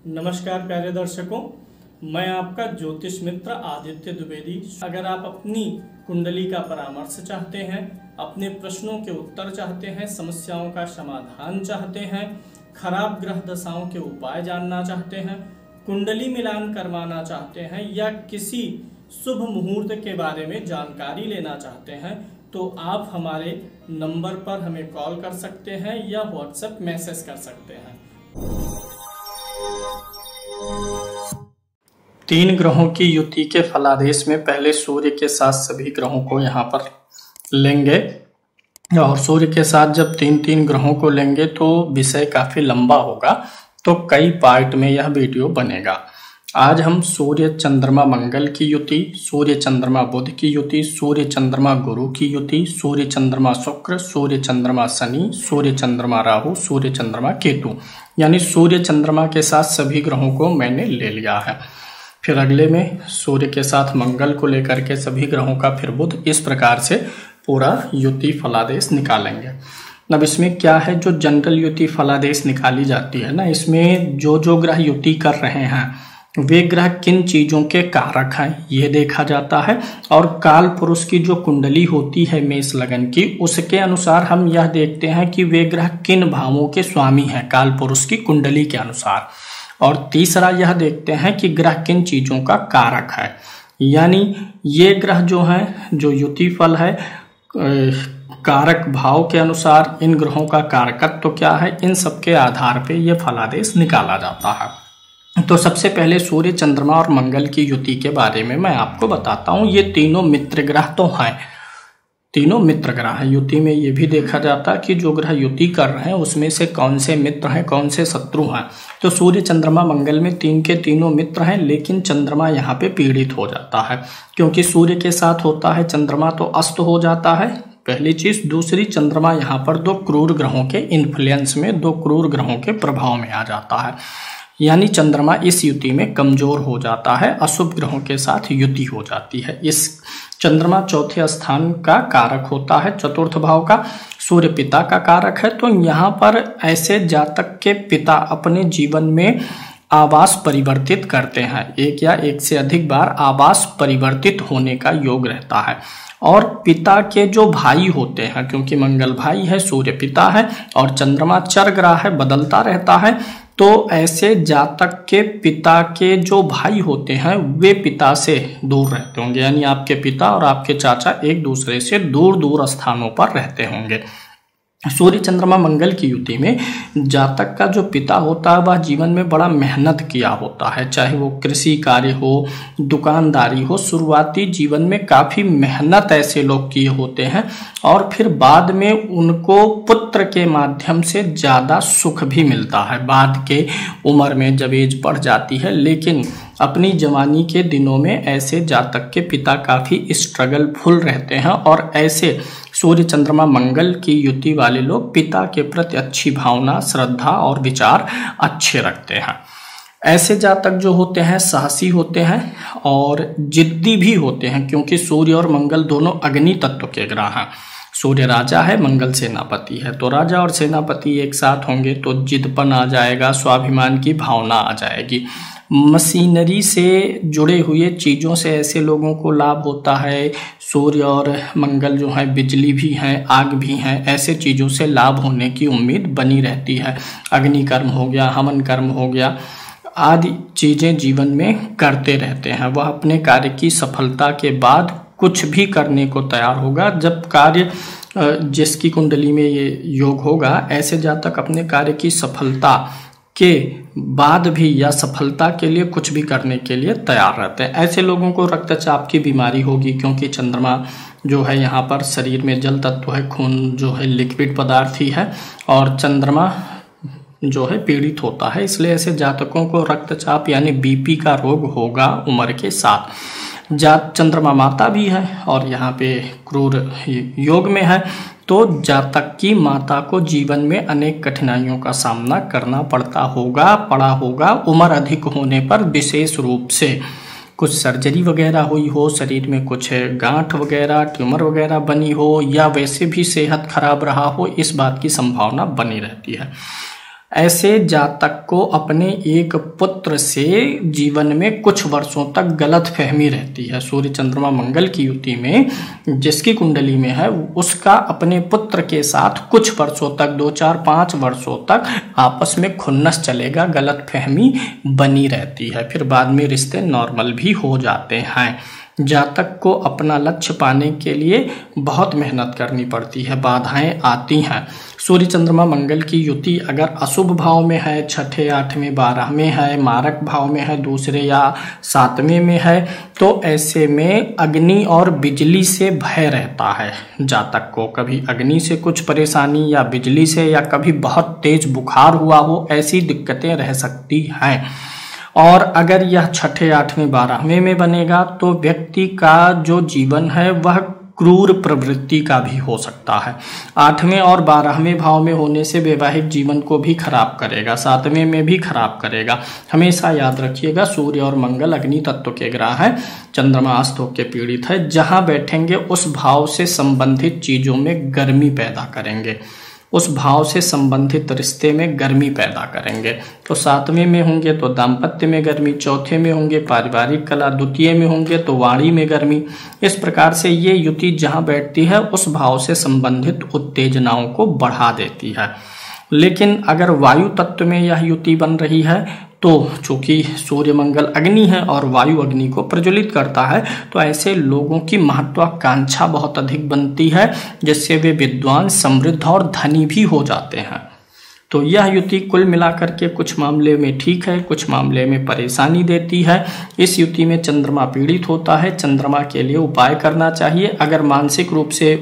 नमस्कार प्यारे दर्शकों, मैं आपका ज्योतिष मित्र आदित्य द्विवेदी। अगर आप अपनी कुंडली का परामर्श चाहते हैं, अपने प्रश्नों के उत्तर चाहते हैं, समस्याओं का समाधान चाहते हैं, खराब ग्रह दशाओं के उपाय जानना चाहते हैं, कुंडली मिलान करवाना चाहते हैं या किसी शुभ मुहूर्त के बारे में जानकारी लेना चाहते हैं, तो आप हमारे नंबर पर हमें कॉल कर सकते हैं या व्हाट्सएप मैसेज कर सकते हैं। 3 ग्रहों की युति के फलादेश में पहले सूर्य के साथ सभी ग्रहों को यहाँ पर लेंगे और सूर्य के साथ जब 3 ग्रहों को लेंगे तो विषय काफी लंबा होगा, तो कई पार्ट में यह वीडियो बनेगा। आज हम सूर्य चंद्रमा मंगल की युति, सूर्य चंद्रमा बुध की युति, सूर्य चंद्रमा गुरु की युति, सूर्य चंद्रमा शुक्र, सूर्य चंद्रमा शनि, सूर्य चंद्रमा राहु, सूर्य चंद्रमा केतु, यानी सूर्य चंद्रमा के साथ सभी ग्रहों को मैंने ले लिया है। फिर अगले में सूर्य के साथ मंगल को लेकर के सभी ग्रहों का, फिर बुध, इस प्रकार से पूरा युति फलादेश निकालेंगे। अब इसमें क्या है, जो जनरल युति फलादेश निकाली जाती है ना, इसमें जो ग्रह युति कर रहे हैं वे ग्रह किन चीजों के कारक हैं ये देखा जाता है, और काल पुरुष की जो कुंडली होती है मेष लगन की, उसके अनुसार हम यह देखते हैं कि वे ग्रह किन भावों के स्वामी हैं काल पुरुष की कुंडली के अनुसार। और तीसरा यह देखते हैं कि ग्रह किन चीजों का कारक है, यानी ये ग्रह जो हैं, जो युति फल है कारक भाव के अनुसार इन ग्रहों का कारकत्व तो क्या है, इन सब के आधार पे ये फलादेश निकाला जाता है। तो सबसे पहले सूर्य चंद्रमा और मंगल की युति के बारे में मैं आपको बताता हूँ। ये तीनों मित्र ग्रह तो हैं, तीनों मित्र ग्रह हैं। युति में ये भी देखा जाता है कि जो ग्रह युति कर रहे हैं उसमें से कौन से मित्र हैं, कौन से शत्रु हैं। तो सूर्य चंद्रमा मंगल में 3 के तीनों मित्र हैं, लेकिन चंद्रमा यहाँ पे पीड़ित हो जाता है, क्योंकि सूर्य के साथ होता है चंद्रमा तो अस्त हो जाता है, पहली चीज। दूसरी, चंद्रमा यहाँ पर 2 क्रूर ग्रहों के इन्फ्लुएंस में, 2 क्रूर ग्रहों के प्रभाव में आ जाता है, यानी चंद्रमा इस युति में कमजोर हो जाता है, अशुभ ग्रहों के साथ युति हो जाती है। इस चंद्रमा चौथे स्थान का कारक होता है, चतुर्थ भाव का, सूर्य पिता का कारक है। तो यहाँ पर ऐसे जातक के पिता अपने जीवन में आवास परिवर्तित करते हैं, एक या एक से अधिक बार आवास परिवर्तित होने का योग रहता है। और पिता के जो भाई होते हैं, क्योंकि मंगल भाई है, सूर्य पिता है और चंद्रमा चर ग्रह है, बदलता रहता है, तो ऐसे जातक के पिता के जो भाई होते हैं वे पिता से दूर रहते होंगे, यानी आपके पिता और आपके चाचा एक दूसरे से दूर दूर स्थानों पर रहते होंगे। सूर्य चंद्रमा मंगल की युति में जातक का जो पिता होता है वह जीवन में बड़ा मेहनत किया होता है, चाहे वो कृषि कार्य हो, दुकानदारी हो, शुरुआती जीवन में काफी मेहनत ऐसे लोग किए होते हैं और फिर बाद में उनको पुत्र के माध्यम से ज्यादा सुख भी मिलता है बाद के उम्र में जब एज बढ़ जाती है। लेकिन अपनी जवानी के दिनों में ऐसे जातक के पिता काफी स्ट्रगलफुल रहते हैं और ऐसे सूर्य चंद्रमा मंगल की युति वाले लोग पिता के प्रति अच्छी भावना, श्रद्धा और विचार अच्छे रखते हैं। ऐसे जातक जो होते हैं साहसी होते हैं और जिद्दी भी होते हैं, क्योंकि सूर्य और मंगल दोनों अग्नि तत्व के ग्रह हैं। सूर्य राजा है, मंगल सेनापति है, तो राजा और सेनापति एक साथ होंगे तो जिदपन आ जाएगा, स्वाभिमान की भावना आ जाएगी। मशीनरी से जुड़े हुए चीज़ों से ऐसे लोगों को लाभ होता है। सूर्य और मंगल जो है बिजली भी हैं, आग भी हैं, ऐसे चीज़ों से लाभ होने की उम्मीद बनी रहती है। अग्नि कर्म हो गया, हवन कर्म हो गया, आदि चीज़ें जीवन में करते रहते हैं। वह अपने कार्य की सफलता के बाद कुछ भी करने को तैयार होगा। जब कार्य जिसकी कुंडली में ये योग होगा, ऐसे जातक अपने कार्य की सफलता के बाद भी या सफलता के लिए कुछ भी करने के लिए तैयार रहते हैं। ऐसे लोगों को रक्तचाप की बीमारी होगी, क्योंकि चंद्रमा जो है यहाँ पर शरीर में जल तत्व है, खून जो है लिक्विड पदार्थ ही है और चंद्रमा जो है पीड़ित होता है, इसलिए ऐसे जातकों को रक्तचाप यानी बीपी का रोग होगा उम्र के साथ। चंद्रमा माता भी है और यहाँ पे क्रूर योग में है, तो जातक की माता को जीवन में अनेक कठिनाइयों का सामना करना पड़ा होगा उम्र अधिक होने पर। विशेष रूप से कुछ सर्जरी वगैरह हुई हो, शरीर में कुछ गांठ वगैरह, ट्यूमर वगैरह बनी हो, या वैसे भी सेहत खराब रहा हो, इस बात की संभावना बनी रहती है। ऐसे जातक को अपने एक पुत्र से जीवन में कुछ वर्षों तक गलतफहमी रहती है। सूर्य चंद्रमा मंगल की युति में जिसकी कुंडली में है उसका अपने पुत्र के साथ कुछ वर्षों तक 2, 4, 5 वर्षों तक आपस में खुन्नस चलेगा, गलतफहमी बनी रहती है। फिर बाद में रिश्ते नॉर्मल भी हो जाते हैं। जातक को अपना लक्ष्य पाने के लिए बहुत मेहनत करनी पड़ती है, बाधाएं आती हैं। सूर्य चंद्रमा मंगल की युति अगर अशुभ भाव में है, 6, 8वें, 12वें है, मारक भाव में है, 2 या 7वें में है, तो ऐसे में अग्नि और बिजली से भय रहता है जातक को। कभी अग्नि से कुछ परेशानी या बिजली से, या कभी बहुत तेज बुखार हुआ हो, ऐसी दिक्कतें रह सकती हैं। और अगर यह 6, 8वें, 12वें में बनेगा तो व्यक्ति का जो जीवन है वह क्रूर प्रवृत्ति का भी हो सकता है। 8वें और 12वें भाव में होने से वैवाहिक जीवन को भी खराब करेगा, 7वें में भी खराब करेगा। हमेशा याद रखिएगा सूर्य और मंगल अग्नि तत्व के ग्रह हैं, चंद्रमा अस्त होकर पीड़ित है। जहां बैठेंगे उस भाव से संबंधित चीजों में गर्मी पैदा करेंगे, उस भाव से संबंधित रिश्ते में गर्मी पैदा करेंगे। तो 7वें में होंगे तो दाम्पत्य में गर्मी, 4थे में होंगे पारिवारिक कला, 2 में होंगे तो वाणी में गर्मी। इस प्रकार से ये युति जहां बैठती है उस भाव से संबंधित उत्तेजनाओं को बढ़ा देती है। लेकिन अगर वायु तत्व में यह युति बन रही है तो चूंकि सूर्य मंगल अग्नि है और वायु अग्नि को प्रज्वलित करता है, तो ऐसे लोगों की महत्वाकांक्षा बहुत अधिक बनती है, जिससे वे विद्वान, समृद्ध और धनी भी हो जाते हैं। तो यह युति कुल मिलाकर के कुछ मामले में ठीक है, कुछ मामले में परेशानी देती है। इस युति में चंद्रमा पीड़ित होता है, चंद्रमा के लिए उपाय करना चाहिए। अगर मानसिक रूप से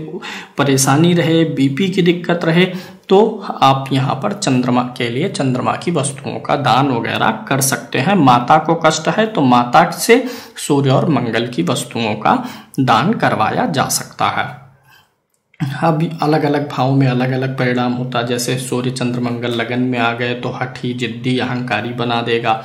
परेशानी रहे, बीपी की दिक्कत रहे, तो आप यहाँ पर चंद्रमा के लिए चंद्रमा की वस्तुओं का दान वगैरह कर सकते हैं। माता को कष्ट है तो माता से सूर्य और मंगल की वस्तुओं का दान करवाया जा सकता है। अब अलग अलग भाव में अलग अलग परिणाम होता है। जैसे सूर्य चंद्र मंगल लगन में आ गए तो हठी, जिद्दी, अहंकारी बना देगा।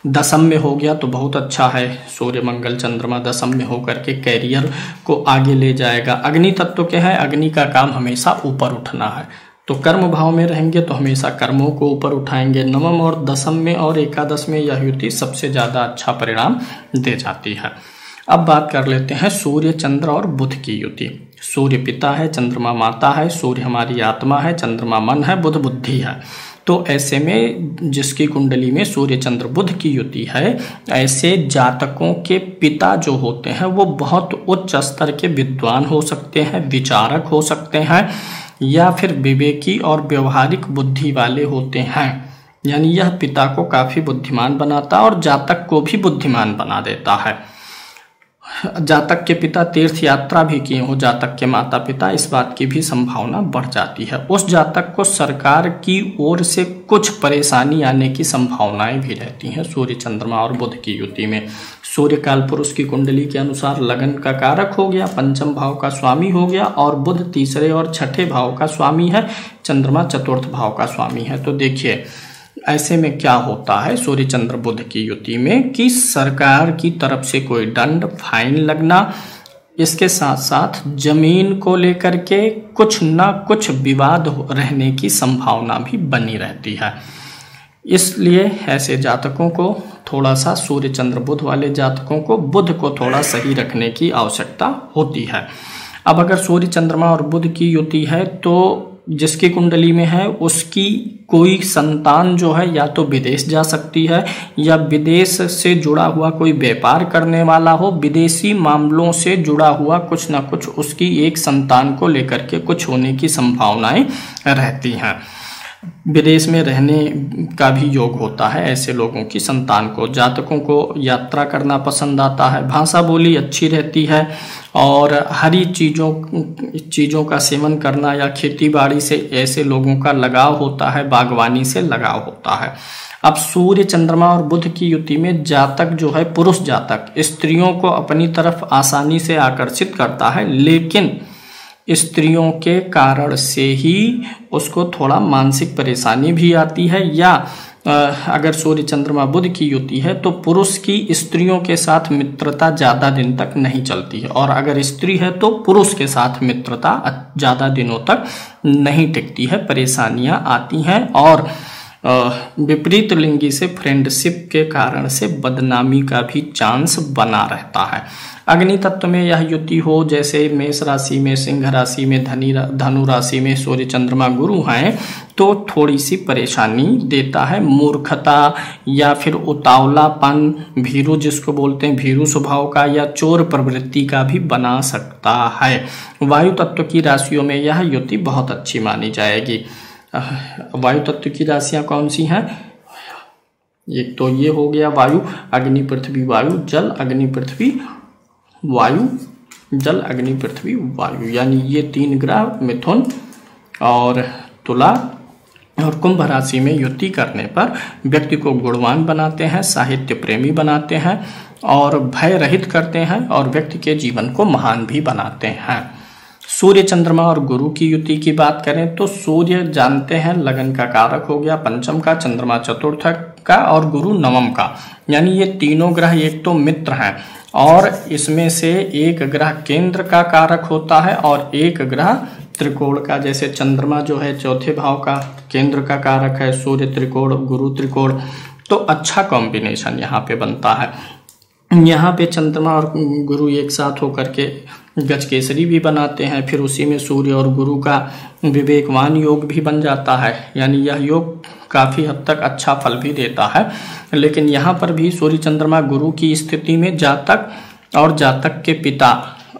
10th में हो गया तो बहुत अच्छा है, सूर्य मंगल चंद्रमा 10th में होकर के कैरियर को आगे ले जाएगा। अग्नि तत्व के हैं, अग्नि का काम हमेशा ऊपर उठना है, तो कर्म भाव में रहेंगे तो हमेशा कर्मों को ऊपर उठाएंगे। 9th और 10th में और एकादश में यह युति सबसे ज्यादा अच्छा परिणाम दे जाती है। अब बात कर लेते हैं सूर्य चंद्र और बुध की युति। सूर्य पिता है, चंद्रमा माता है, सूर्य हमारी आत्मा है, चंद्रमा मन है, बुध बुद्धि है। तो ऐसे में जिसकी कुंडली में सूर्य चंद्र बुध की युति है, ऐसे जातकों के पिता जो होते हैं वो बहुत उच्च स्तर के विद्वान हो सकते हैं, विचारक हो सकते हैं, या फिर विवेकी और व्यवहारिक बुद्धि वाले होते हैं। यानी यह पिता को काफी बुद्धिमान बनाता है और जातक को भी बुद्धिमान बना देता है। जातक के पिता तीर्थ यात्रा भी किए हो, जातक के माता पिता, इस बात की भी संभावना बढ़ जाती है। उस जातक को सरकार की ओर से कुछ परेशानी आने की संभावनाएं भी रहती हैं। सूर्य चंद्रमा और बुध की युति में सूर्य काल पुरुष की कुंडली के अनुसार लगन का कारक हो गया, 5th भाव का स्वामी हो गया, और बुध 3रे और 6ठे भाव का स्वामी है, चंद्रमा 4th भाव का स्वामी है। तो देखिए ऐसे में क्या होता है सूर्य चंद्र बुध की युति में कि सरकार की तरफ से कोई दंड, फाइन लगना, इसके साथ साथ जमीन को लेकर के कुछ ना कुछ विवाद रहने की संभावना भी बनी रहती है। इसलिए ऐसे जातकों को थोड़ा सा, सूर्य चंद्र बुध वाले जातकों को बुध को थोड़ा सही रखने की आवश्यकता होती है। अब अगर सूर्य चंद्रमा और बुध की युति है तो जिसकी कुंडली में है उसकी कोई संतान जो है या तो विदेश जा सकती है, या विदेश से जुड़ा हुआ कोई व्यापार करने वाला हो, विदेशी मामलों से जुड़ा हुआ कुछ ना कुछ उसकी एक संतान को लेकर के कुछ होने की संभावनाएं रहती हैं। विदेश में रहने का भी योग होता है ऐसे लोगों की संतान को। जातकों को यात्रा करना पसंद आता है, भाषा बोली अच्छी रहती है, और हरी चीज़ों का सेवन करना या खेती बाड़ी से ऐसे लोगों का लगाव होता है, बागवानी से लगाव होता है। अब सूर्य चंद्रमा और बुध की युति में जातक जो है, पुरुष जातक, स्त्रियों को अपनी तरफ आसानी से आकर्षित करता है, लेकिन स्त्रियों के कारण से ही उसको थोड़ा मानसिक परेशानी भी आती है। या अगर सूर्य चंद्रमा बुध की युति है तो पुरुष की स्त्रियों के साथ मित्रता ज्यादा दिन तक नहीं चलती है, और अगर स्त्री है तो पुरुष के साथ मित्रता ज्यादा दिनों तक नहीं टिकती है, परेशानियां आती हैं। और विपरीत लिंगी से फ्रेंडशिप के कारण से बदनामी का भी चांस बना रहता है। अग्नि तत्व में यह युति हो, जैसे मेष राशि में, सिंह राशि में, धनु राशि में सूर्य चंद्रमा गुरु हैं, तो थोड़ी सी परेशानी देता है। मूर्खता या फिर उतावलापन, भीरू जिसको बोलते हैं, भीरू स्वभाव का या चोर प्रवृत्ति का भी बना सकता है। वायु तत्व की राशियों में यह युति बहुत अच्छी मानी जाएगी। वायु तत्व की राशियां कौन सी हैं? एक तो ये हो गया वायु, अग्नि पृथ्वी वायु, जल अग्नि पृथ्वी वायु, जल अग्नि पृथ्वी वायु, यानी ये 3 ग्रह मिथुन और तुला और कुंभ राशि में युति करने पर व्यक्ति को गुणवान बनाते हैं, साहित्य प्रेमी बनाते हैं और भय रहित करते हैं और व्यक्ति के जीवन को महान भी बनाते हैं। सूर्य चंद्रमा और गुरु की युति की बात करें तो सूर्य जानते हैं लगन का कारक हो गया, पंचम का, चंद्रमा चतुर्थ का और गुरु नवम का, यानी ये तीनों ग्रह एक तो मित्र हैं और इसमें से एक ग्रह केंद्र का कारक होता है और एक ग्रह त्रिकोण का। जैसे चंद्रमा जो है चौथे भाव का केंद्र का कारक है, सूर्य त्रिकोण, गुरु त्रिकोण, तो अच्छा कॉम्बिनेशन यहाँ पे बनता है। यहाँ पे चंद्रमा और गुरु एक साथ होकर के गजकेसरी भी बनाते हैं, फिर उसी में सूर्य और गुरु का विवेकवान योग भी बन जाता है, यानी यह योग काफ़ी हद तक अच्छा फल भी देता है। लेकिन यहाँ पर भी सूर्य चंद्रमा गुरु की स्थिति में जातक और जातक के पिता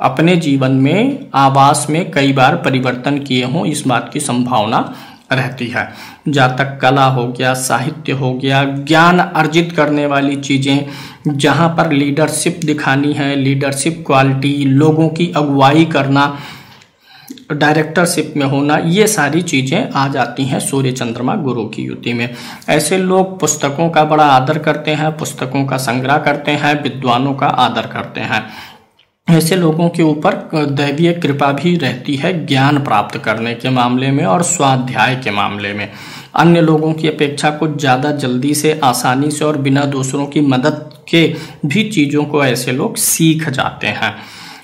अपने जीवन में आवास में कई बार परिवर्तन किए हों, इस बात की संभावना रहती है। जातक कला हो गया, साहित्य हो गया, ज्ञान अर्जित करने वाली चीज़ें, जहाँ पर लीडरशिप दिखानी है, लीडरशिप क्वालिटी, लोगों की अगुवाई करना, डायरेक्टरशिप में होना, ये सारी चीज़ें आ जाती हैं सूर्य चंद्रमा गुरु की युति में। ऐसे लोग पुस्तकों का बड़ा आदर करते हैं, पुस्तकों का संग्रह करते हैं, विद्वानों का आदर करते हैं। ऐसे लोगों के ऊपर दैवीय कृपा भी रहती है ज्ञान प्राप्त करने के मामले में और स्वाध्याय के मामले में। अन्य लोगों की अपेक्षा कुछ ज़्यादा जल्दी से, आसानी से और बिना दूसरों की मदद के भी चीज़ों को ऐसे लोग सीख जाते हैं।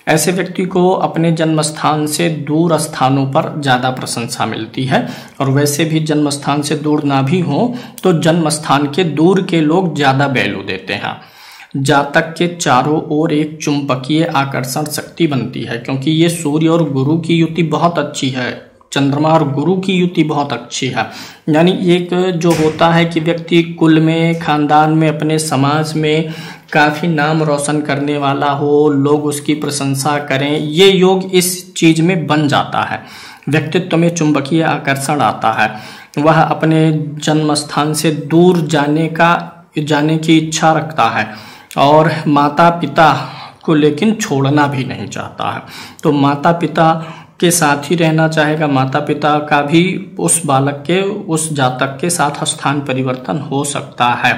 ऐसे व्यक्ति को अपने जन्म स्थान से दूर स्थानों पर ज़्यादा प्रशंसा मिलती है और वैसे भी जन्म स्थान से दूर ना भी हो तो जन्म स्थान के दूर के लोग ज़्यादा वैल्यू देते हैं। जातक के चारों ओर एक चुंबकीय आकर्षण शक्ति बनती है, क्योंकि ये सूर्य और गुरु की युति बहुत अच्छी है, चंद्रमा और गुरु की युति बहुत अच्छी है। यानी एक जो होता है कि व्यक्ति कुल में, खानदान में, अपने समाज में काफ़ी नाम रोशन करने वाला हो, लोग उसकी प्रशंसा करें, ये योग इस चीज़ में बन जाता है। व्यक्तित्व में चुंबकीय आकर्षण आता है, वह अपने जन्म स्थान से दूर जाने की इच्छा रखता है और माता पिता को लेकिन छोड़ना भी नहीं चाहता है। तो माता पिता के साथ ही रहना चाहेगा, माता पिता का भी उस बालक के, उस जातक के साथ स्थान परिवर्तन हो सकता है।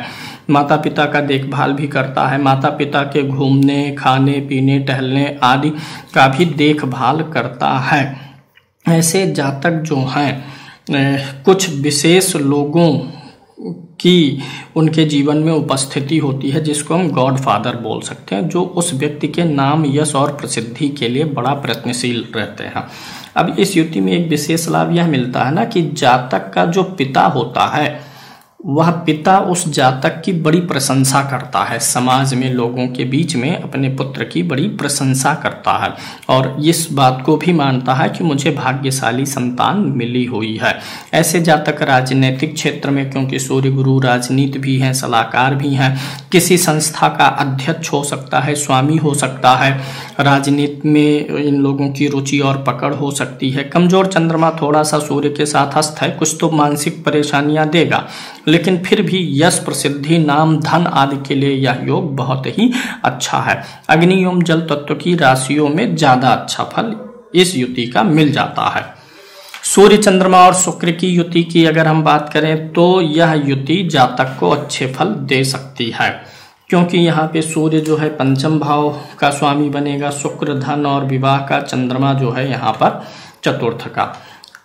माता पिता का देखभाल भी करता है, माता पिता के घूमने, खाने पीने, टहलने आदि का भी देखभाल करता है। ऐसे जातक जो हैं कुछ विशेष लोगों की उनके जीवन में उपस्थिति होती है, जिसको हम गॉड फादर बोल सकते हैं, जो उस व्यक्ति के नाम, यश और प्रसिद्धि के लिए बड़ा प्रयत्नशील रहते हैं। अब इस युति में एक विशेष लाभ यह मिलता है ना कि जातक का जो पिता होता है वह पिता उस जातक की बड़ी प्रशंसा करता है, समाज में, लोगों के बीच में अपने पुत्र की बड़ी प्रशंसा करता है और इस बात को भी मानता है कि मुझे भाग्यशाली संतान मिली हुई है। ऐसे जातक राजनीतिक क्षेत्र में, क्योंकि सूर्य गुरु राजनीति भी हैं, सलाहकार भी हैं, किसी संस्था का अध्यक्ष हो सकता है, स्वामी हो सकता है, राजनीति में इन लोगों की रुचि और पकड़ हो सकती है। कमजोर चंद्रमा थोड़ा सा सूर्य के साथ हस्त है, कुछ तो मानसिक परेशानियां देगा, लेकिन फिर भी यश, प्रसिद्धि, नाम, धन आदि के लिए यह योग बहुत ही अच्छा है। अग्नि एवं जल तत्व की राशियों में ज्यादा अच्छा फल इस युति का मिल जाता है। सूर्य चंद्रमा और शुक्र की युति की अगर हम बात करें तो यह युति जातक को अच्छे फल दे सकती है, क्योंकि यहाँ पे सूर्य जो है पंचम भाव का स्वामी बनेगा, शुक्र धन और विवाह का, चंद्रमा जो है यहाँ पर चतुर्थ का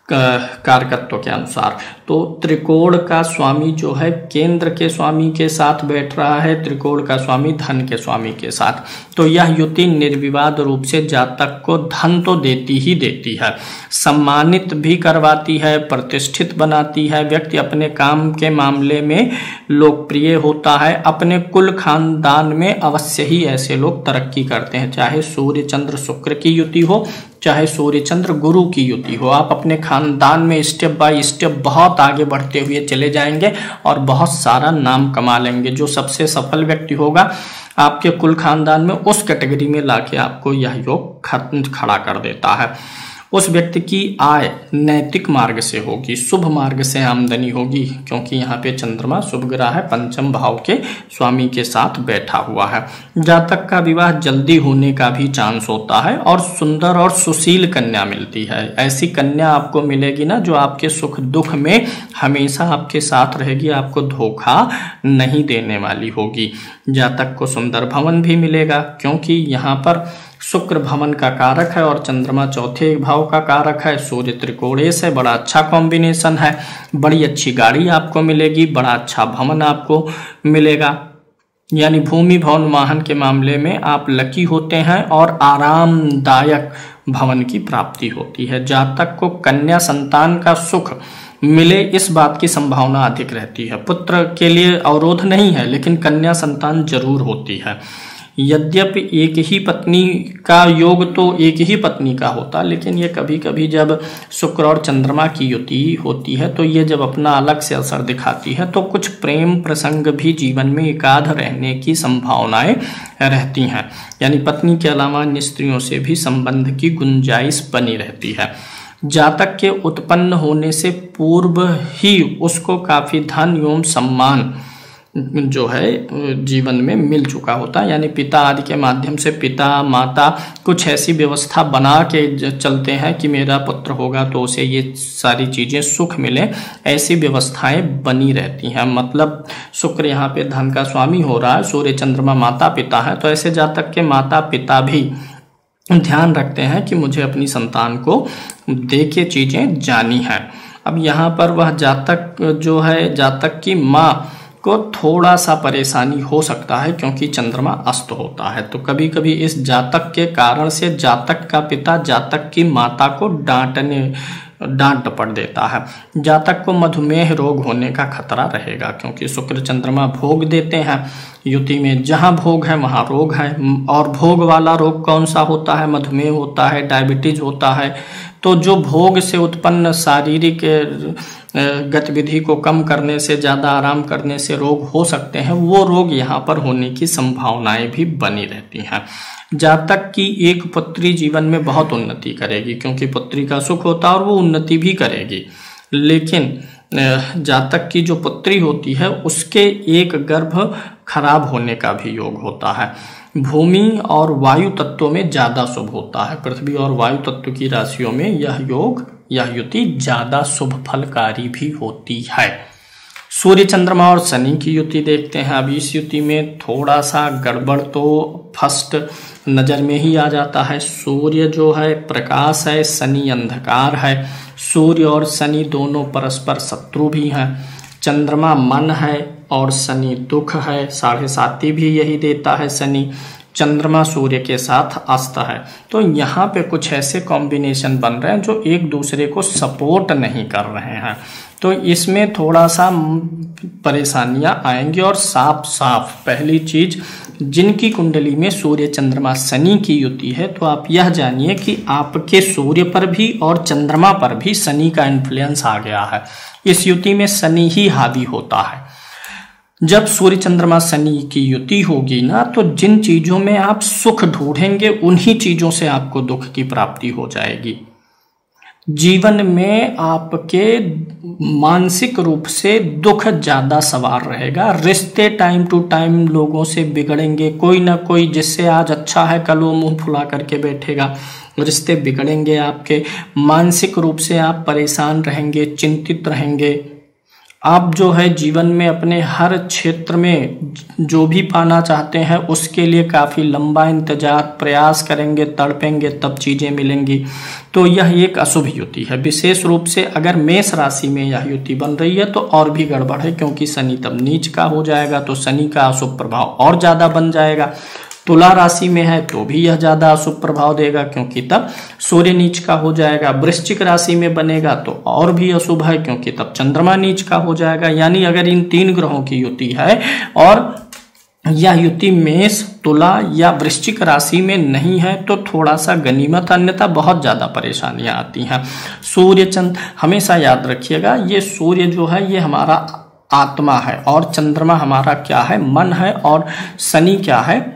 कारकत्व के अनुसार। तो त्रिकोण का स्वामी जो है केंद्र के स्वामी के साथ बैठ रहा है, त्रिकोण का स्वामी धन के स्वामी के साथ। तो यह युति निर्विवाद रूप से जातक को धन तो देती ही देती है, सम्मानित भी करवाती है, प्रतिष्ठित बनाती है, व्यक्ति अपने काम के मामले में लोकप्रिय होता है, अपने कुल खानदान में अवश्य ही ऐसे लोग तरक्की करते हैं। चाहे सूर्य चंद्र शुक्र की युति हो, चाहे सूर्य चंद्र गुरु की युति हो, आप अपने खानदान में स्टेप बाय स्टेप बहुत आगे बढ़ते हुए चले जाएंगे और बहुत सारा नाम कमा लेंगे। जो सबसे सफल व्यक्ति होगा आपके कुल खानदान में, उस कैटेगरी में लाके आपको यह योग खड़ा कर देता है। उस व्यक्ति की आय नैतिक मार्ग से होगी, शुभ मार्ग से आमदनी होगी, क्योंकि यहाँ पे चंद्रमा शुभ ग्रह है, पंचम भाव के स्वामी के साथ बैठा हुआ है। जातक का विवाह जल्दी होने का भी चांस होता है और सुंदर और सुशील कन्या मिलती है। ऐसी कन्या आपको मिलेगी ना जो आपके सुख दुख में हमेशा आपके साथ रहेगी, आपको धोखा नहीं देने वाली होगी। जातक को सुंदर भवन भी मिलेगा, क्योंकि यहाँ पर शुक्र भवन का कारक है और चंद्रमा चौथे भाव का कारक है। सूर्य त्रिकोणेश है, बड़ा अच्छा कॉम्बिनेशन है। बड़ी अच्छी गाड़ी आपको मिलेगी, बड़ा अच्छा भवन आपको मिलेगा, यानी भूमि भवन वाहन के मामले में आप लकी होते हैं और आरामदायक भवन की प्राप्ति होती है। जातक को कन्या संतान का सुख मिले इस बात की संभावना अधिक रहती है। पुत्र के लिए अवरोध नहीं है, लेकिन कन्या संतान जरूर होती है। यद्यपि एक ही पत्नी का योग तो एक ही पत्नी का होता, लेकिन ये कभी कभी जब शुक्र और चंद्रमा की युति होती है तो ये जब अपना अलग से असर दिखाती है तो कुछ प्रेम प्रसंग भी जीवन में एकाध रहने की संभावनाएं रहती हैं। यानी पत्नी के अलावा अन्य स्त्रियों से भी संबंध की गुंजाइश बनी रहती है। जातक के उत्पन्न होने से पूर्व ही उसको काफी धन एवं सम्मान जो है जीवन में मिल चुका होता है, यानी पिता आदि के माध्यम से पिता माता कुछ ऐसी व्यवस्था बना के चलते हैं कि मेरा पुत्र होगा तो उसे ये सारी चीजें सुख मिले, ऐसी व्यवस्थाएं बनी रहती हैं। मतलब शुक्र यहाँ पे धन का स्वामी हो रहा है, सूर्य चंद्रमा माता पिता है, तो ऐसे जातक के माता पिता भी ध्यान रखते हैं कि मुझे अपनी संतान को दे के चीजें जानी है। अब यहाँ पर वह जातक जो है, जातक की माँ को थोड़ा सा परेशानी हो सकता है, क्योंकि चंद्रमा अस्त होता है। तो कभी कभी इस जातक के कारण से जातक का पिता जातक की माता को डांट डपट देता है। जातक को मधुमेह रोग होने का खतरा रहेगा, क्योंकि शुक्र चंद्रमा भोग देते हैं युति में। जहां भोग है वहां रोग है, और भोग वाला रोग कौन सा होता है? मधुमेह होता है, डायबिटीज होता है। तो जो भोग से उत्पन्न शारीरिक गतिविधि को कम करने से, ज्यादा आराम करने से रोग हो सकते हैं, वो रोग यहाँ पर होने की संभावनाएं भी बनी रहती हैं। जातक की एक पुत्री जीवन में बहुत उन्नति करेगी, क्योंकि पुत्री का सुख होता है और वो उन्नति भी करेगी। लेकिन जातक की जो पुत्री होती है उसके एक गर्भ खराब होने का भी योग होता है। भूमि और वायु तत्वों में ज्यादा शुभ होता है। पृथ्वी और वायु तत्व की राशियों में यह योग, यह युति ज्यादा शुभ फलकारी भी होती है। सूर्य चंद्रमा और शनि की युति देखते हैं। अब इस युति में थोड़ा सा गड़बड़ तो फर्स्ट नजर में ही आ जाता है। सूर्य जो है प्रकाश है, शनि अंधकार है। सूर्य और शनि दोनों परस्पर शत्रु भी हैं। चंद्रमा मन है और शनि दुख है, 7.5 भी यही देता है शनि। चंद्रमा सूर्य के साथ अस्त है। तो यहाँ पे कुछ ऐसे कॉम्बिनेशन बन रहे हैं जो एक दूसरे को सपोर्ट नहीं कर रहे हैं, तो इसमें थोड़ा सा परेशानियां आएंगी। और साफ साफ पहली चीज, जिनकी कुंडली में सूर्य चंद्रमा शनि की युति है, तो आप यह जानिए कि आपके सूर्य पर भी और चंद्रमा पर भी शनि का इन्फ्लुएंस आ गया है। इस युति में शनि ही हावी होता है। जब सूर्य चंद्रमा शनि की युति होगी ना, तो जिन चीजों में आप सुख ढूंढेंगे उन्हीं चीजों से आपको दुख की प्राप्ति हो जाएगी। जीवन में आपके मानसिक रूप से दुख ज्यादा सवार रहेगा। रिश्ते टाइम टू टाइम लोगों से बिगड़ेंगे। कोई ना कोई जिससे आज अच्छा है कल वो मुंह फुला करके बैठेगा। रिश्ते बिगड़ेंगे आपके। मानसिक रूप से आप परेशान रहेंगे, चिंतित रहेंगे। आप जो है जीवन में अपने हर क्षेत्र में जो भी पाना चाहते हैं उसके लिए काफ़ी लंबा इंतजार प्रयास करेंगे, तड़पेंगे, तब चीज़ें मिलेंगी। तो यह एक अशुभ युति है। विशेष रूप से अगर मेष राशि में यह युति बन रही है तो और भी गड़बड़ है, क्योंकि शनि तब नीच का हो जाएगा, तो शनि का अशुभ प्रभाव और ज़्यादा बन जाएगा। तुला राशि में है तो भी यह ज्यादा अशुभ प्रभाव देगा, क्योंकि तब सूर्य नीच का हो जाएगा। वृश्चिक राशि में बनेगा तो और भी अशुभ है, क्योंकि तब चंद्रमा नीच का हो जाएगा। यानी अगर इन 3 ग्रहों की युति है और यह युति मेष, तुला या वृश्चिक राशि में नहीं है तो थोड़ा सा गनीमत, अन्यथा बहुत ज्यादा परेशानियां आती हैं। सूर्य चंद्र, हमेशा याद रखिएगा, ये सूर्य जो है ये हमारा आत्मा है और चंद्रमा हमारा क्या है, मन है, और शनि क्या है,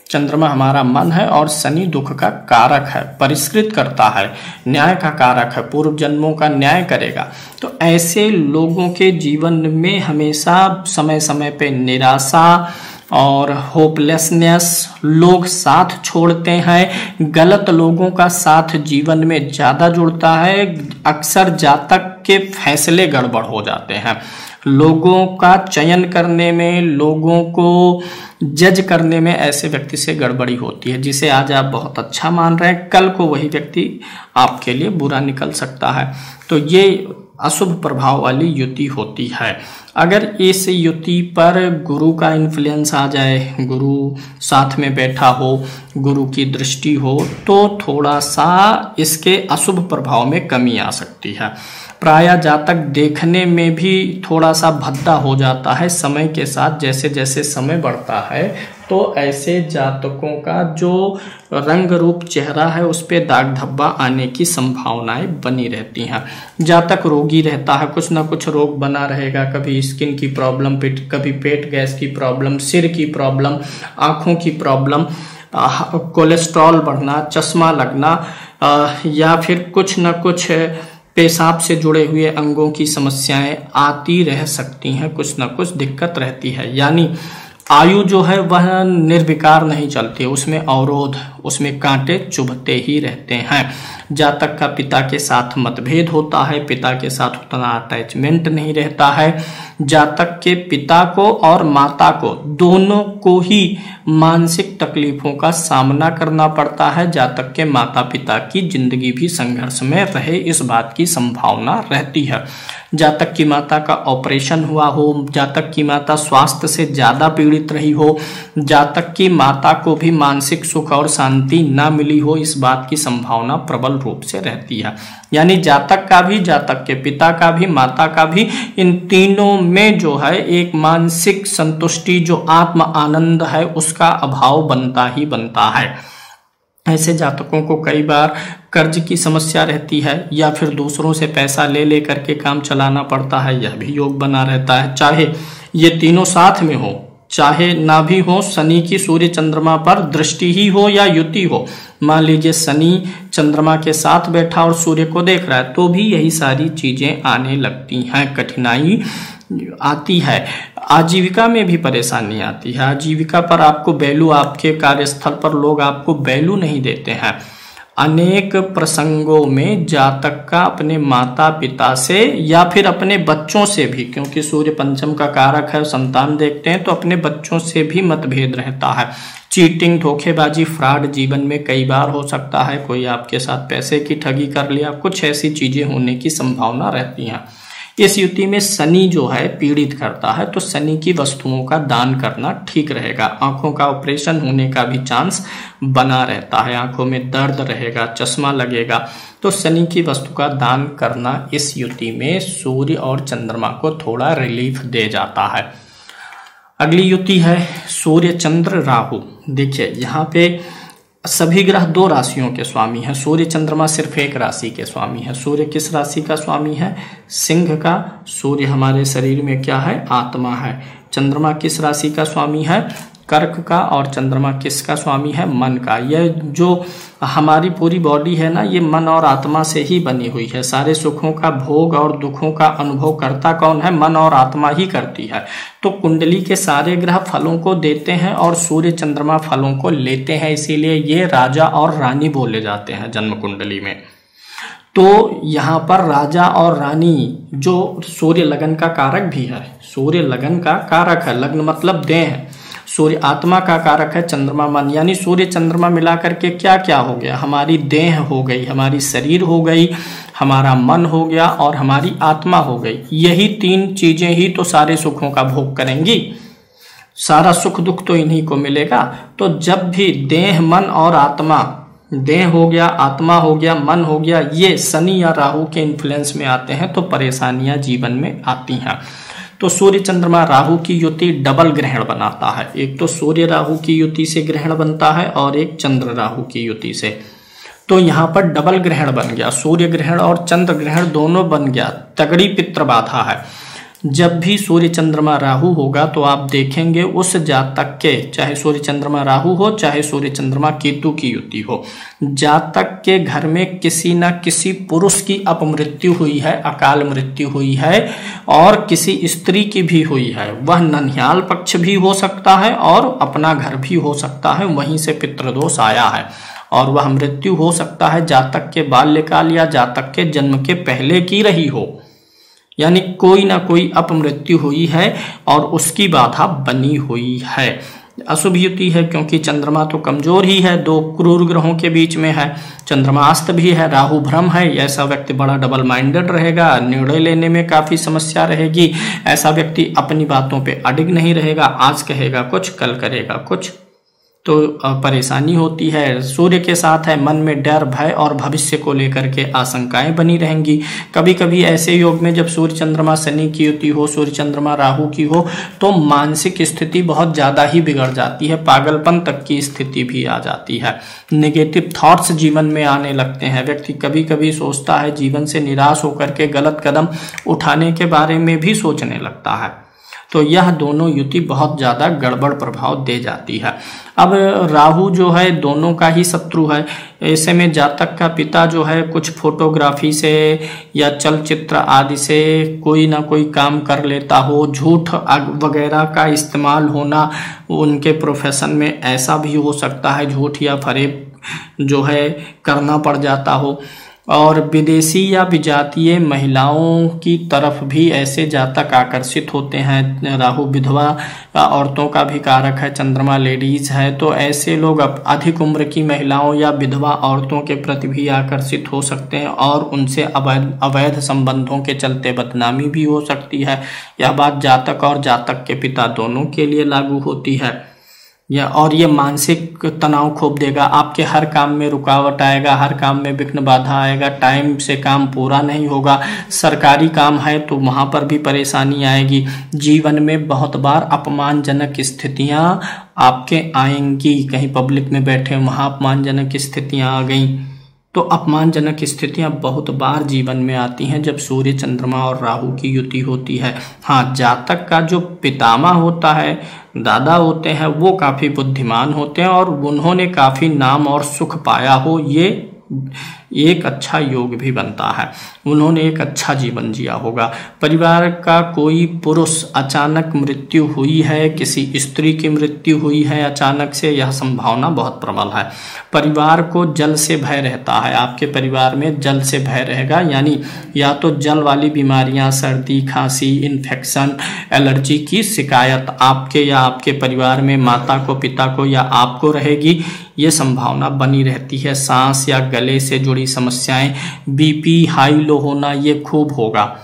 चंद्रमा हमारा मन है और शनि दुख का कारक है, परिष्कृत करता है, न्याय का कारक है, पूर्व जन्मों का न्याय करेगा। तो ऐसे लोगों के जीवन में हमेशा समय समय पे निराशा और होपलेसनेस, लोग साथ छोड़ते हैं, गलत लोगों का साथ जीवन में ज़्यादा जुड़ता है, अक्सर जातक के फैसले गड़बड़ हो जाते हैं, लोगों का चयन करने में, लोगों को जज करने में ऐसे व्यक्ति से गड़बड़ी होती है। जिसे आज आप बहुत अच्छा मान रहे हैं, कल को वही व्यक्ति आपके लिए बुरा निकल सकता है। तो ये अशुभ प्रभाव वाली युति होती है। अगर इस युति पर गुरु का इन्फ्लुएंस आ जाए, गुरु साथ में बैठा हो, गुरु की दृष्टि हो, तो थोड़ा सा इसके अशुभ प्रभाव में कमी आ सकती है। प्रायः जातक देखने में भी थोड़ा सा भद्दा हो जाता है समय के साथ। जैसे जैसे समय बढ़ता है तो ऐसे जातकों का जो रंग रूप चेहरा है उस पे दाग धब्बा आने की संभावनाएं बनी रहती हैं। जातक रोगी रहता है, कुछ ना कुछ रोग बना रहेगा, कभी स्किन की प्रॉब्लम, कभी पेट गैस की प्रॉब्लम, सिर की प्रॉब्लम, आँखों की प्रॉब्लम, कोलेस्ट्रॉल बढ़ना, चश्मा लगना, या फिर कुछ न कुछ पेशाब से जुड़े हुए अंगों की समस्याएं आती रह सकती हैं, कुछ न कुछ दिक्कत रहती है। यानी आयु जो है वह निर्विकार नहीं चलती, उसमें अवरोध, उसमें कांटे चुभते ही रहते हैं। जातक का पिता के साथ मतभेद होता है, पिता के साथ उतना अटैचमेंट नहीं रहता है। जातक के पिता को और माता को, दोनों को ही मानसिक तकलीफों का सामना करना पड़ता है। जातक के माता पिता की जिंदगी भी संघर्ष में रहे, इस बात की संभावना रहती है। जातक की माता का ऑपरेशन हुआ हो, जातक की माता स्वास्थ्य से ज्यादा पीड़ित रही हो, जातक की माता को भी मानसिक सुख और शांति ना मिली हो, इस बात की संभावना प्रबल रूप से रहती है। यानी जातक का भी, जातक के पिता का भी, माता का भी, इन तीनों में जो है एक मानसिक संतुष्टि, जो आत्म आनंद है, उसका अभाव बनता ही बनता है। ऐसे जातकों को कई बार कर्ज की समस्या रहती है, या फिर दूसरों से पैसा ले ले करके काम चलाना पड़ता है, यह भी योग बना रहता है। चाहे ये तीनों साथ में हो, चाहे ना भी हो, शनि की सूर्य चंद्रमा पर दृष्टि ही हो या युति हो, मान लीजिए शनि चंद्रमा के साथ बैठा और सूर्य को देख रहा है, तो भी यही सारी चीजें आने लगती हैं, कठिनाई आती है। आजीविका में भी परेशानी आती है, आजीविका पर आपको वैल्यू, आपके कार्यस्थल पर लोग आपको वैल्यू नहीं देते हैं। अनेक प्रसंगों में जातक का अपने माता पिता से या फिर अपने बच्चों से भी, क्योंकि सूर्य पंचम का कारक है, संतान देखते हैं, तो अपने बच्चों से भी मतभेद रहता है। चीटिंग, धोखेबाजी, फ्रॉड जीवन में कई बार हो सकता है। कोई आपके साथ पैसे की ठगी कर लिया, कुछ ऐसी चीजें होने की संभावना रहती हैं। इस युति में शनि जो है पीड़ित करता है, तो शनि की वस्तुओं का दान करना ठीक रहेगा। आंखों का ऑपरेशन होने का भी चांस बना रहता है, आंखों में दर्द रहेगा, चश्मा लगेगा, तो शनि की वस्तु का दान करना इस युति में सूर्य और चंद्रमा को थोड़ा रिलीफ दे जाता है। अगली युति है सूर्य चंद्र राहु। देखिए यहाँ पे सभी ग्रह 2 राशियों के स्वामी हैं, सूर्य चंद्रमा सिर्फ एक राशि के स्वामी है। सूर्य किस राशि का स्वामी है? सिंह का। सूर्य हमारे शरीर में क्या है? आत्मा है। चंद्रमा किस राशि का स्वामी है? कर्क का। और चंद्रमा किसका स्वामी है? मन का। यह जो हमारी पूरी बॉडी है ना, ये मन और आत्मा से ही बनी हुई है। सारे सुखों का भोग और दुखों का अनुभव करता कौन है? मन और आत्मा ही करती है। तो कुंडली के सारे ग्रह फलों को देते हैं और सूर्य चंद्रमा फलों को लेते हैं, इसीलिए ये राजा और रानी बोले जाते हैं जन्म कुंडली में। तो यहाँ पर राजा और रानी जो सूर्य लगन का कारक भी है, सूर्य लगन का कारक है, लग्न मतलब देह है, सूर्य आत्मा का कारक है, चंद्रमा मन, यानी सूर्य चंद्रमा मिलाकर के क्या क्या हो गया, हमारी देह हो गई, हमारी शरीर हो गई, हमारा मन हो गया और हमारी आत्मा हो गई। यही तीन चीजें ही तो सारे सुखों का भोग करेंगी, सारा सुख दुख तो इन्हीं को मिलेगा। तो जब भी देह मन और आत्मा, देह हो गया, आत्मा हो गया, मन हो गया, ये शनि या राहु के इन्फ्लुएंस में आते हैं तो परेशानियां जीवन में आती हैं। तो सूर्य चंद्रमा राहु की युति डबल ग्रहण बनाता है, एक तो सूर्य राहु की युति से ग्रहण बनता है और एक चंद्र राहु की युति से। तो यहाँ पर डबल ग्रहण बन गया, सूर्य ग्रहण और चंद्र ग्रहण दोनों बन गया, तगड़ी पितृ बाधा है। जब भी सूर्य चंद्रमा राहु होगा तो आप देखेंगे उस जातक के, चाहे सूर्य चंद्रमा राहु हो चाहे सूर्य चंद्रमा केतु की युति हो, जातक के घर में किसी न किसी पुरुष की अपमृत्यु हुई है, अकाल मृत्यु हुई है और किसी स्त्री की भी हुई है। वह ननिहाल पक्ष भी हो सकता है और अपना घर भी हो सकता है, वहीं से पितृदोष आया है और वह मृत्यु हो सकता है जातक के बाल्यकाल या जातक के जन्म के पहले की रही हो, यानी कोई ना कोई अपमृत्यु हुई है और उसकी बाधा बनी हुई है। अशुभ युति है क्योंकि चंद्रमा तो कमजोर ही है, दो क्रूर ग्रहों के बीच में है, चंद्रमा अस्त भी है, राहु भ्रम है, ऐसा व्यक्ति बड़ा डबल माइंडेड रहेगा, निर्णय लेने में काफी समस्या रहेगी, ऐसा व्यक्ति अपनी बातों पे अडिग नहीं रहेगा, आज कहेगा कुछ कल करेगा कुछ, तो परेशानी होती है। सूर्य के साथ है, मन में डर भय और भविष्य को लेकर के आशंकाएं बनी रहेंगी। कभी कभी ऐसे योग में जब सूर्य चंद्रमा शनि की युति हो, सूर्य चंद्रमा राहु की हो, तो मानसिक स्थिति बहुत ज्यादा ही बिगड़ जाती है, पागलपन तक की स्थिति भी आ जाती है, नेगेटिव थॉट्स जीवन में आने लगते हैं। व्यक्ति कभी कभी सोचता है जीवन से निराश होकर के गलत कदम उठाने के बारे में भी सोचने लगता है। तो यह दोनों युति बहुत ज्यादा गड़बड़ प्रभाव दे जाती है। अब राहु जो है दोनों का ही शत्रु है, ऐसे में जातक का पिता जो है कुछ फोटोग्राफी से या चलचित्र आदि से कोई ना कोई काम कर लेता हो, झूठ वगैरह का इस्तेमाल होना उनके प्रोफेशन में ऐसा भी हो सकता है, झूठ या फरेब जो है करना पड़ जाता हो। और विदेशी या विजातीय महिलाओं की तरफ भी ऐसे जातक आकर्षित होते हैं। राहु विधवा औरतों का भी कारक है, चंद्रमा लेडीज है, तो ऐसे लोग अधिक उम्र की महिलाओं या विधवा औरतों के प्रति भी आकर्षित हो सकते हैं और उनसे अवैध संबंधों के चलते बदनामी भी हो सकती है। यह बात जातक और जातक के पिता दोनों के लिए लागू होती है। और ये मानसिक तनाव खूब देगा, आपके हर काम में रुकावट आएगा, हर काम में विघ्न बाधा आएगा, टाइम से काम पूरा नहीं होगा, सरकारी काम है तो वहां पर भी परेशानी आएगी, जीवन में बहुत बार अपमानजनक स्थितियां आपके आएंगी, कहीं पब्लिक में बैठे वहां अपमानजनक स्थितियां आ गई। तो अपमानजनक स्थितियां बहुत बार जीवन में आती हैं जब सूर्य चंद्रमा और राहु की युति होती है। हाँ, जातक का जो पितामह होता है, दादा होते हैं, वो काफी बुद्धिमान होते हैं और उन्होंने काफी नाम और सुख पाया हो, ये एक अच्छा योग भी बनता है, उन्होंने एक अच्छा जीवन जिया होगा। परिवार का कोई पुरुष अचानक मृत्यु हुई है, किसी स्त्री की मृत्यु हुई है अचानक से, यह संभावना बहुत प्रबल है। परिवार को जल से भय रहता है, आपके परिवार में जल से भय रहेगा, यानी या तो जल वाली बीमारियां, सर्दी खांसी, इन्फेक्शन, एलर्जी की शिकायत आपके या आपके परिवार में माता को, पिता को या आपको रहेगी, ये संभावना बनी रहती है। सांस या गले से जुड़ी समस्याएं, बीपी हाई लो होना, ये खूब होगा।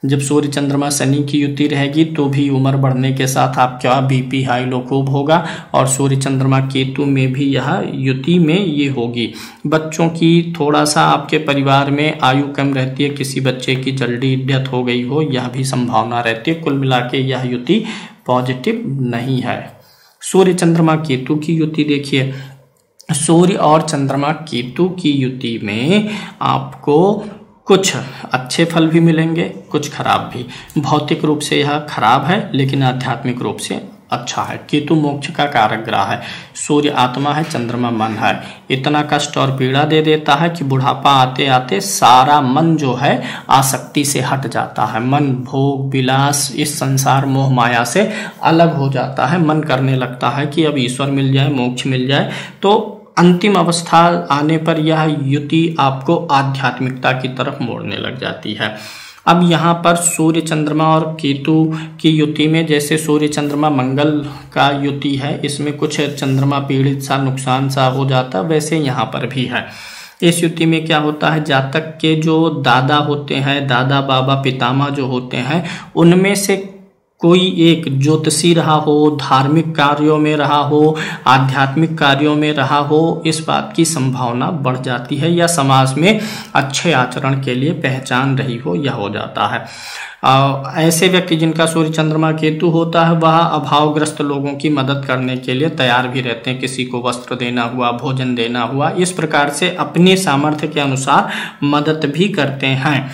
जब सूर्य चंद्रमा शनि की युति रहेगी तो भी उम्र बढ़ने के साथ आपका बीपी हाई लो खूब होगा और सूर्य चंद्रमा केतु में भी यह युति में ये होगी। बच्चों की थोड़ा सा आपके परिवार में आयु कम रहती है, किसी बच्चे की जल्दी डेथ हो गई हो, यह भी संभावना रहती है। कुल मिला के यह युति पॉजिटिव नहीं है। सूर्य चंद्रमा केतु की युति देखिए, सूर्य और चंद्रमा केतु की युति में आपको कुछ अच्छे फल भी मिलेंगे, कुछ खराब भी। भौतिक रूप से यह खराब है लेकिन आध्यात्मिक रूप से अच्छा है। केतु मोक्ष का कारक ग्रह है, सूर्य आत्मा है, चंद्रमा मन है। इतना कष्ट और पीड़ा दे देता है कि बुढ़ापा आते आते सारा मन जो है आसक्ति से हट जाता है, मन भोग विलास इस संसार मोह माया से अलग हो जाता है। मन करने लगता है कि अब ईश्वर मिल जाए, मोक्ष मिल जाए। तो अंतिम अवस्था आने पर यह युति आपको आध्यात्मिकता की तरफ मोड़ने लग जाती है। अब यहाँ पर सूर्य चंद्रमा और केतु की युति में, जैसे सूर्य चंद्रमा मंगल का युति है, इसमें कुछ चंद्रमा पीड़ित सा, नुकसान सा हो जाता, वैसे यहाँ पर भी है। इस युति में क्या होता है, जातक के जो दादा होते हैं, दादा बाबा पितामह जो होते हैं, उनमें से कोई एक ज्योतिषी रहा हो, धार्मिक कार्यों में रहा हो, आध्यात्मिक कार्यों में रहा हो, इस बात की संभावना बढ़ जाती है, या समाज में अच्छे आचरण के लिए पहचान रही हो, यह हो जाता है। ऐसे व्यक्ति जिनका सूर्य चंद्रमा केतु होता है, वह अभावग्रस्त लोगों की मदद करने के लिए तैयार भी रहते हैं। किसी को वस्त्र देना हुआ, भोजन देना हुआ, इस प्रकार से अपने सामर्थ्य के अनुसार मदद भी करते हैं।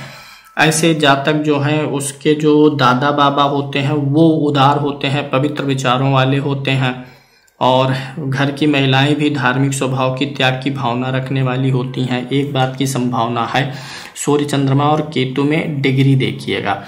ऐसे जातक जो हैं, उसके जो दादा बाबा होते हैं वो उदार होते हैं, पवित्र विचारों वाले होते हैं, और घर की महिलाएं भी धार्मिक स्वभाव की, त्याग की भावना रखने वाली होती हैं। एक बात की संभावना है, सूर्य चंद्रमा और केतु में डिग्री देखिएगा।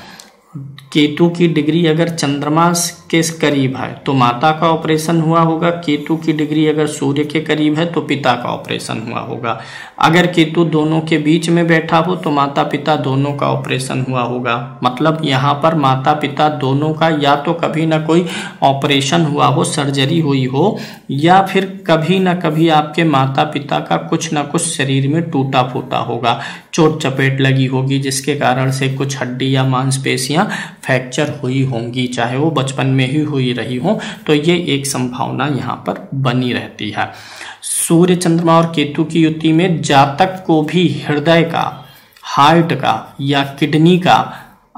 केतु की डिग्री अगर चंद्रमा के करीब है तो माता का ऑपरेशन हुआ होगा, केतु की डिग्री अगर सूर्य के करीब है तो पिता का ऑपरेशन हुआ होगा। अगर केतु दोनों के बीच में बैठा हो तो माता पिता दोनों का ऑपरेशन हुआ होगा। मतलब यहाँ पर माता पिता दोनों का या तो कभी ना कोई ऑपरेशन हुआ हो, सर्जरी हुई हो, या फिर कभी ना कभी आपके माता पिता का कुछ ना कुछ शरीर में टूटा फूटा होगा, चोट चपेट लगी होगी, जिसके कारण से कुछ हड्डी या मांसपेशियां फ्रैक्चर हुई होंगी, चाहे वो बचपन में ही हुई रही हो। तो ये एक संभावना यहाँ पर बनी रहती है। सूर्य चंद्रमा और केतु की युति में जातक को भी हृदय का, हार्ट का या किडनी का,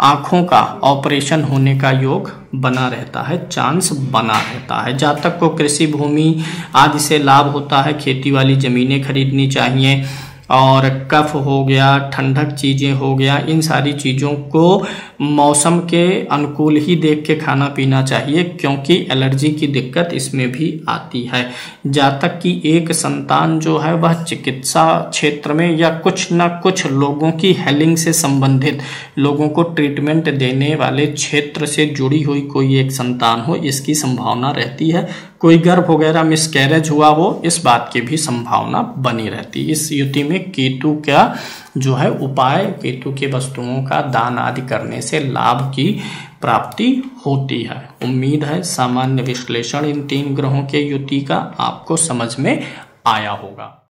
आंखों का ऑपरेशन होने का योग बना रहता है, चांस बना रहता है। जातक को कृषि भूमि आदि से लाभ होता है, खेती वाली जमीनें खरीदनी चाहिए, और कफ हो गया, ठंडक चीज़ें हो गया, इन सारी चीज़ों को मौसम के अनुकूल ही देख के खाना पीना चाहिए, क्योंकि एलर्जी की दिक्कत इसमें भी आती है। जातक की एक संतान जो है वह चिकित्सा क्षेत्र में या कुछ ना कुछ लोगों की हेलिंग से संबंधित, लोगों को ट्रीटमेंट देने वाले क्षेत्र से जुड़ी हुई कोई एक संतान हो, इसकी संभावना रहती है। कोई गर्भ वगैरह मिसकैरेज हुआ हो, इस बात की भी संभावना बनी रहती है। इस युति में केतु का जो है उपाय, केतु के वस्तुओं का दान आदि करने से लाभ की प्राप्ति होती है। उम्मीद है सामान्य विश्लेषण इन 3 ग्रहों के युति का आपको समझ में आया होगा।